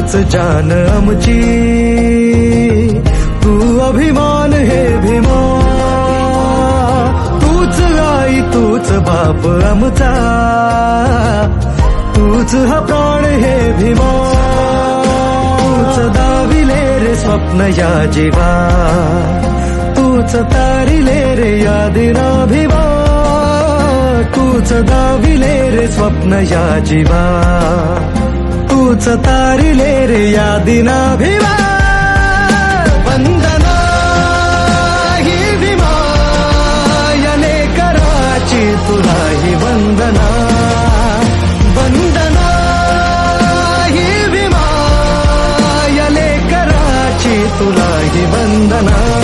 तूच जान आमची, तू अभिमान हे भीमा, तूच आई तूच बाप आमचा, तूच हा प्राण हे भीमा, तूच दाविले रे स्वप्न या जीवा, तूच तारिले रे या दिना भीमा, तूच दाविले रे स्वप्न या जीवा, तूच तारिले रे या दिना भीमा. वंदना ही भीमा या लेकराची तुलाही वंदना, वंदना ही भीमा या लेकराची तुलाही वंदना.